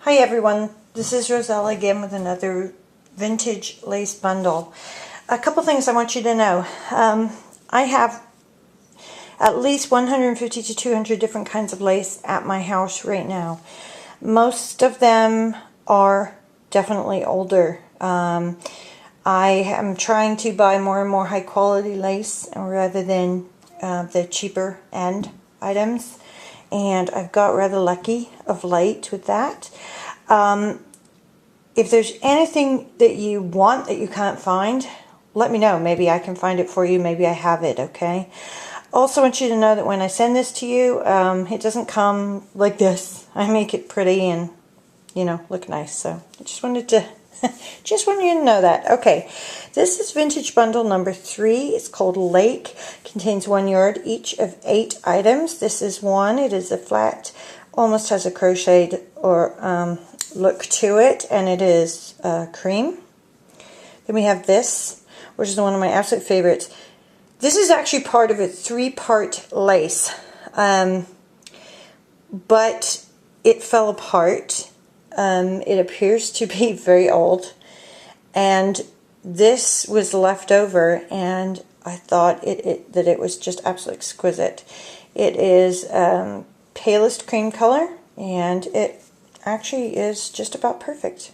Hi everyone, this is Rosella again with another vintage lace bundle. A couple things I want you to know. I have at least 150 to 200 different kinds of lace at my house right now. Most of them are definitely older. I am trying to buy more and more high quality lace rather than the cheaper end items. And I've got rather lucky of late with that. If there's anything that you want that you can't find, let me know. Maybe I can find it for you. Maybe I have it, okay? Also want you to know that when I send this to you, it doesn't come like this. I make it pretty and, you know, look nice. So I just wanted to, just want you to know that. Okay, this is vintage bundle number 3. It's called Lake. Contains 1 yard each of 8 items. This is one. It is a flat, almost has a crocheted or look to it, and it is cream. Then we have this, which is one of my absolute favorites. This is actually part of a 3-part lace, but it fell apart. It appears to be very old, and this was left over, and I thought that it was just absolutely exquisite. It is palest cream color, and it actually is just about perfect.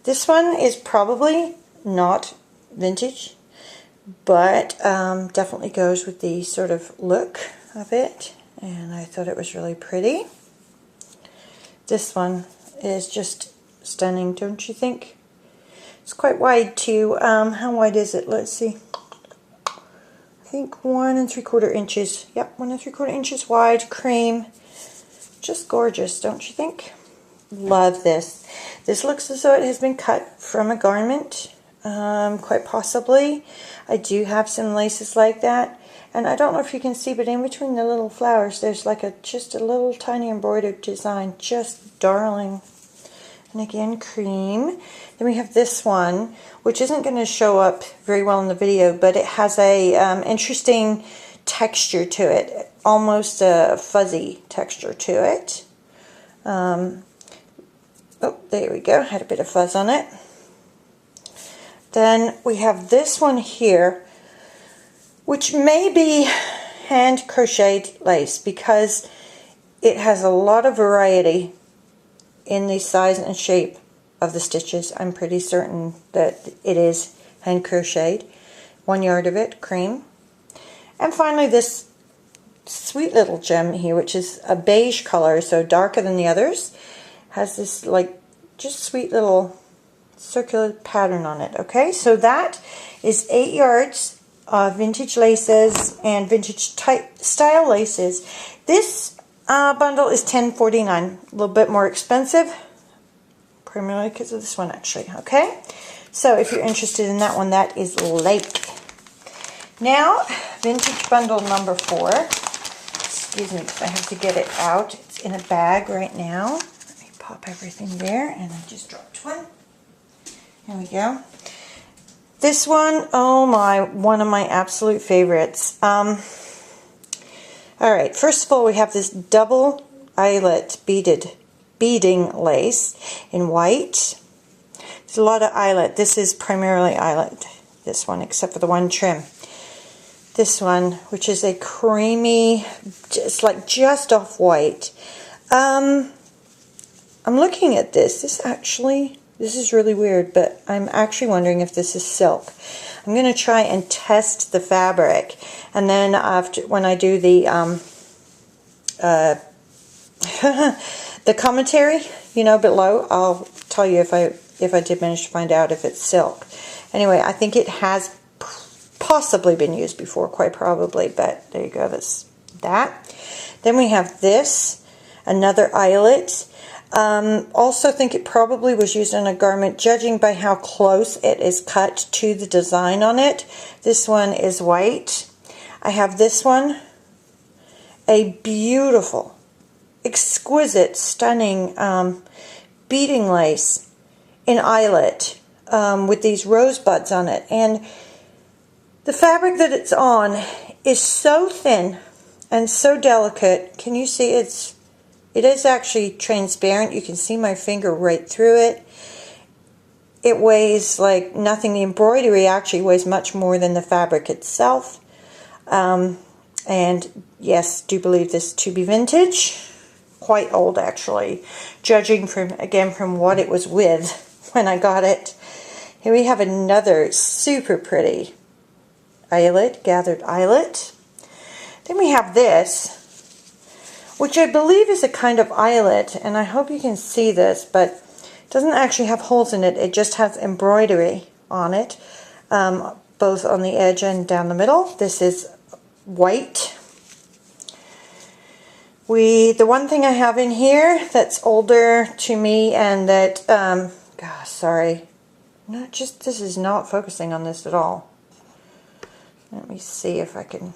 This one is probably not vintage, but definitely goes with the sort of look of it, and I thought it was really pretty. This one is just stunning, don't you think? It's quite wide too. How wide is it? Let's see. I think 1 3/4 inches. Yep, 1 3/4 inches wide, cream. Just gorgeous, don't you think? Love this. This looks as though it has been cut from a garment, quite possibly. I do have some laces like that, and I don't know if you can see, but in between the little flowers there's like just a little tiny embroidered design. Just darling. And again, cream. Then we have this one, which isn't going to show up very well in the video, but it has a interesting texture to it, almost a fuzzy texture to it. Oh, there we go, had a bit of fuzz on it. Then we have this one here, which may be hand crocheted lace because it has a lot of variety in the size and shape of the stitches. I'm pretty certain that it is hand crocheted. 1 yard of it, cream. And finally this sweet little gem here, which is a beige color, so darker than the others. Has this like just sweet little circular pattern on it. Okay, so that is 8 yards of vintage laces and vintage type style laces. This bundle is $10.49, a little bit more expensive, primarily because of this one actually. Okay, so if you're interested in that one, that is Lake. Now, vintage bundle number 4. Excuse me, because I have to get it out. It's in a bag right now. Let me pop everything there, and I just dropped one. There we go. This one, oh my, one of my absolute favorites. Alright, first of all, we have this double eyelet beading lace in white. There's a lot of eyelet. This is primarily eyelet, this one, except for the one trim. This one, which is a creamy, just off white. I'm looking at this. This is really weird, but I'm actually wondering if this is silk. I'm going to try and test the fabric, and then when I do the the commentary, you know, below, I'll tell you if I did manage to find out if it's silk. Anyway, I think it has possibly been used before, quite probably, but there you go. That's that. Then we have this, another eyelet. Also think it probably was used on a garment, judging by how close it is cut to the design on it. This one is white. I have this one, a beautiful, exquisite, stunning beading lace in eyelet with these rosebuds on it. And the fabric that it's on is so thin and so delicate. Can you see it's it is actually transparent. You can see my finger right through it. It weighs like nothing. The embroidery actually weighs much more than the fabric itself. And yes, do believe this to be vintage. Quite old, actually, judging from what it was with when I got it. Here we have another super pretty eyelet, gathered eyelet. Then we have this, which I believe is a kind of eyelet, and I hope you can see this, but it doesn't actually have holes in it. It just has embroidery on it, both on the edge and down the middle. This is white. The one thing I have in here that's older to me, and that, gosh, sorry, this is not focusing on this at all. Let me see if I can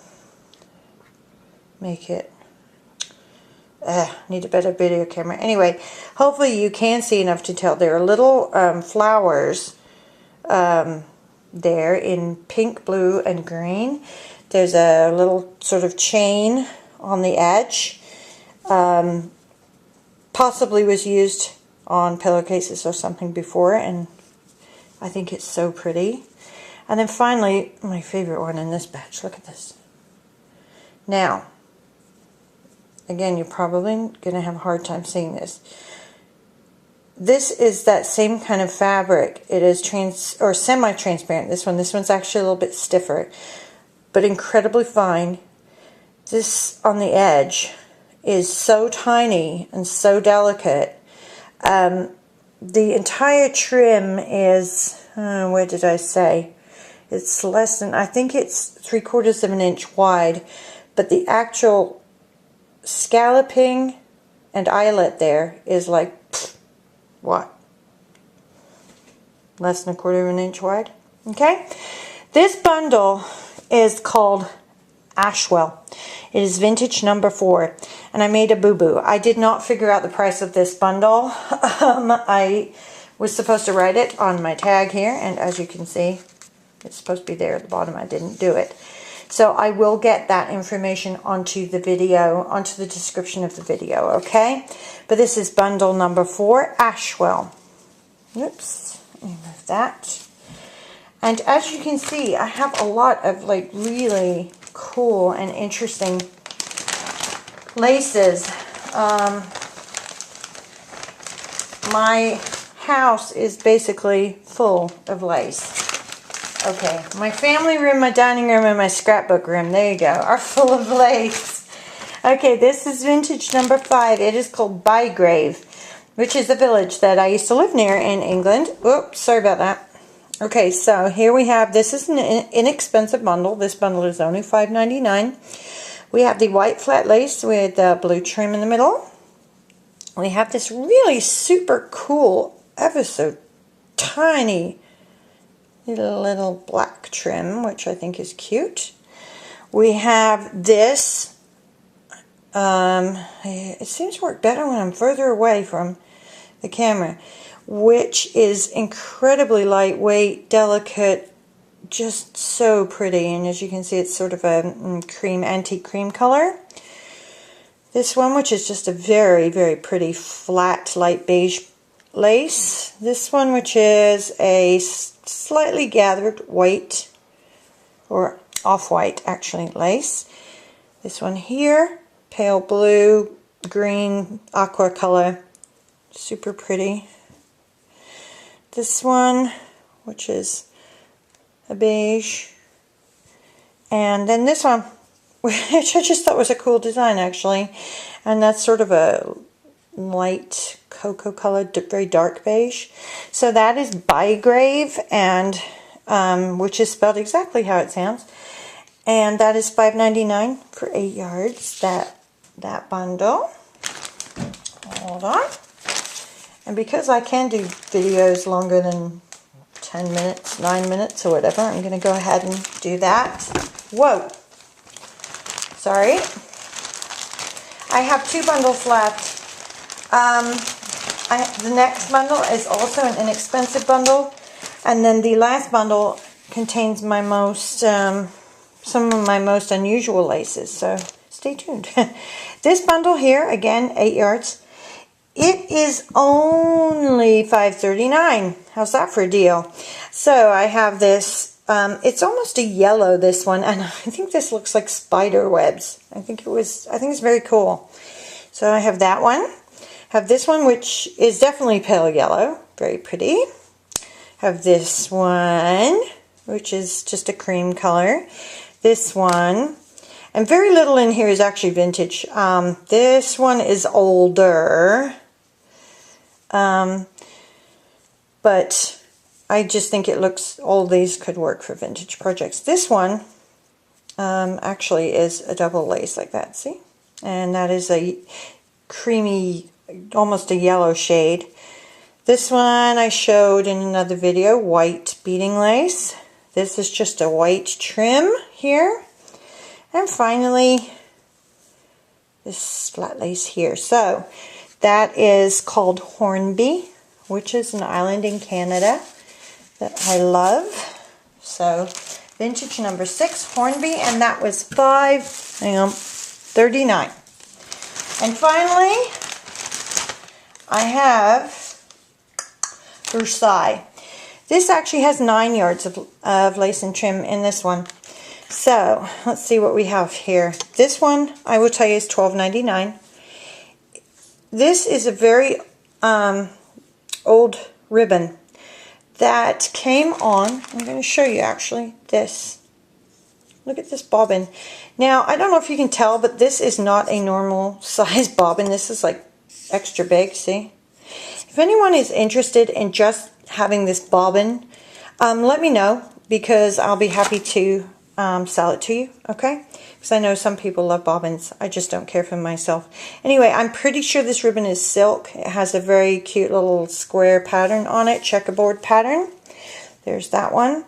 make it. Need a better video camera. Anyway, hopefully you can see enough to tell. There are little flowers there in pink, blue, and green. There's a little sort of chain on the edge. Possibly was used on pillowcases or something before, and I think it's so pretty. And then finally, my favorite one in this batch. Look at this. Now, again, you're probably going to have a hard time seeing this. This is that same kind of fabric. It is semi-transparent. This one's actually a little bit stiffer, but incredibly fine. This on the edge is so tiny and so delicate. The entire trim is, what did I say? It's less than, I think it's 3/4 of an inch wide, but the actual scalloping and eyelet there is like, what? Less than 1/4 of an inch wide. Okay? This bundle is called Ashwell. It is vintage number 4, and I made a boo-boo. I did not figure out the price of this bundle. I was supposed to write it on my tag here, and as you can see, it's supposed to be there at the bottom. I didn't do it. So I will get that information onto the video, onto the description of the video, okay? But this is bundle number 4, Ashwell. Oops, let me move that. And as you can see, I have a lot of like really cool and interesting laces. My house is basically full of lace. Okay, my family room, my dining room, and my scrapbook room, there you go, are full of lace. Okay, this is vintage number 5. It is called Bygrave, which is a village that I used to live near in England. Oops, sorry about that. Okay, so here we have, this is an inexpensive bundle. This bundle is only $5.99. We have the white flat lace with the blue trim in the middle. We have this really super cool, ever so tiny little black trim, which I think is cute. We have this. It seems to work better when I'm further away from the camera, which is incredibly lightweight, delicate, just so pretty. And as you can see, it's sort of a antique cream color. This one, which is just a very, very pretty flat light beige lace. This one, which is a slightly gathered white, or off-white actually, lace. This one here, pale blue, green, aqua color, super pretty. This one, which is a beige. And then this one, which I just thought was a cool design actually. And that's sort of a light cocoa colored, very dark beige. So that is Bygrave, and which is spelled exactly how it sounds. And that is $5.99 for 8 yards, that bundle. Hold on. And because I can do videos longer than 10 minutes, 9 minutes, or whatever, I'm going to go ahead and do that. Whoa! Sorry. I have 2 bundles left. The next bundle is also an inexpensive bundle. And then the last bundle contains my most, some of my most unusual laces. So stay tuned. This bundle here, again, 8 yards. It is only $5.39. How's that for a deal? So I have this, it's almost a yellow, this one, and I think this looks like spider webs. I think it's very cool. So I have that one. Have this one, which is definitely pale yellow, very pretty. Have this one, which is just a cream color. This one, and very little in here is actually vintage. This one is older. But I just think it looks, all these could work for vintage projects. This one actually is a double lace like that, see? And that is a creamy, almost a yellow shade. This one I showed in another video, white beading lace. This is just a white trim here. And finally, this flat lace here. So that is called Hornby, which is an island in Canada that I love. So vintage number 6, Hornby, and that was $5.39. And finally, I have Versailles. This actually has 9 yards of lace and trim in this one. So let's see what we have here. This one, I will tell you, is $12.99. This is a very old ribbon that came on. I'm going to show you actually this. Look at this bobbin. Now, I don't know if you can tell, but this is not a normal size bobbin. This is like extra big, see? If anyone is interested in just having this bobbin, let me know, because I'll be happy to sell it to you, okay? Because I know some people love bobbins. I just don't care for myself. Anyway, I'm pretty sure this ribbon is silk. It has a very cute little square pattern on it, checkerboard pattern. There's that one.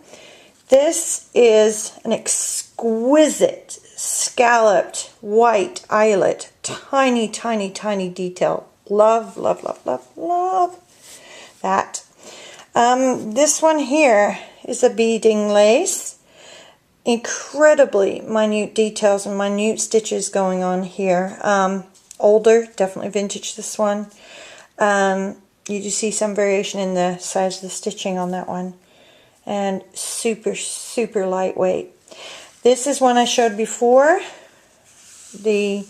This is an exquisite scalloped white eyelet. Tiny, tiny, tiny detail. Love, love, love, love, love that. This one here is a beading lace. Incredibly minute details and minute stitches going on here. Older, definitely vintage, this one. You do see some variation in the size of the stitching on that one. And super, super lightweight. This is one I showed before. The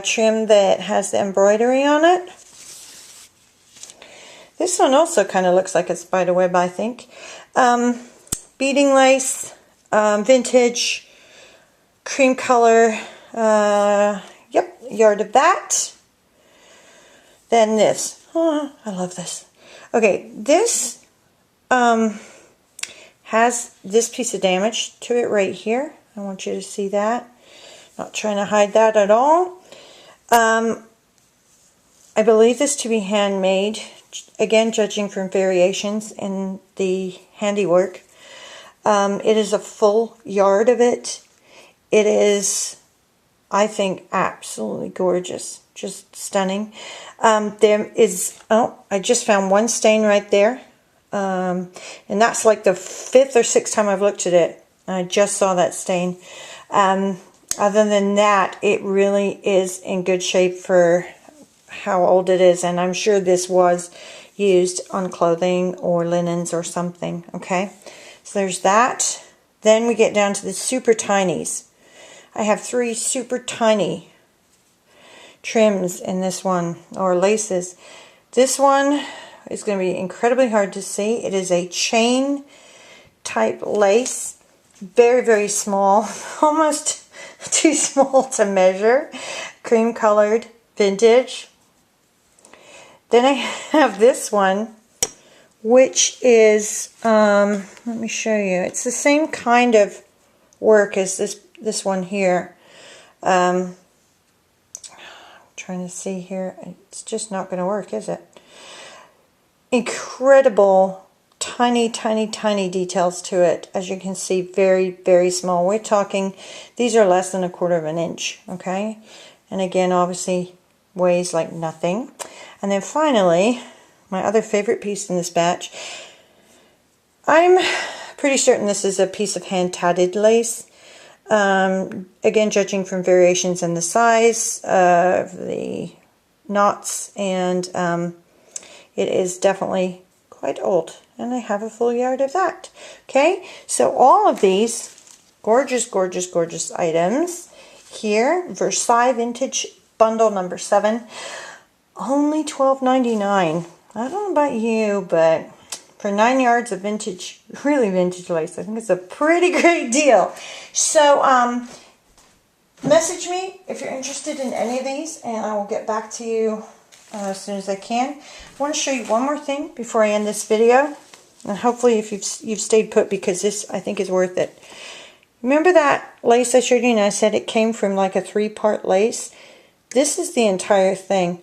trim that has the embroidery on it. This one also kind of looks like a spider web, I think. Beading lace, vintage, cream color. Yep, yard of that. Then this. Oh, I love this. Okay, this has this piece of damage to it right here. I want you to see that. Not trying to hide that at all. I believe this to be handmade. Again, judging from variations in the handiwork. It is a full yard of it. It is, I think, absolutely gorgeous. Just stunning. There is, oh, I just found one stain right there. And that's like the 5th or 6th time I've looked at it. I just saw that stain. Other than that, it really is in good shape for how old it is. And I'm sure this was used on clothing or linens or something. Okay, so there's that. Then we get down to the super tinies. I have 3 super tiny trims in this one, or laces. This one is going to be incredibly hard to see. It is a chain type lace. Very, very small. Almost too small to measure. Cream colored, vintage. Then I have this one, which is, let me show you. It's the same kind of work as this one here. I'm trying to see here. It's just not going to work, is it? Incredible tiny, tiny, tiny details to it. As you can see, very, very small. We're talking, these are less than 1/4 of an inch, okay? And again, obviously weighs like nothing. And then finally, my other favorite piece in this batch, I'm pretty certain this is a piece of hand-tatted lace. Again, judging from variations in the size of the knots, and it is definitely quite old, and I have a full yard of that. Okay, so all of these gorgeous, gorgeous, gorgeous items here. Versailles Vintage Bundle number 7, only $12.99. I don't know about you, but for 9 yards of vintage, really vintage lace, I think it's a pretty great deal. So message me if you're interested in any of these, and I will get back to you as soon as I can. I want to show you one more thing before I end this video, and hopefully if you've stayed put, because this I think is worth it. Remember that lace I showed you and I said it came from like a 3-part lace? This is the entire thing.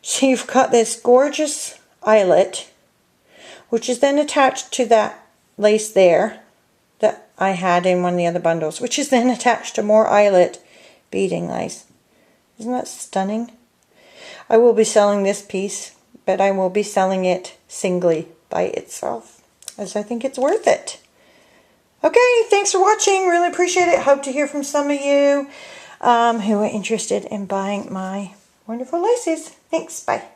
So you've got this gorgeous eyelet, which is then attached to that lace there that I had in one of the other bundles, which is then attached to more eyelet beading lace. Isn't that stunning? I will be selling this piece, but I will be selling it singly by itself, as I think it's worth it. Okay, thanks for watching. Really appreciate it. Hope to hear from some of you who are interested in buying my wonderful laces. Thanks. Bye.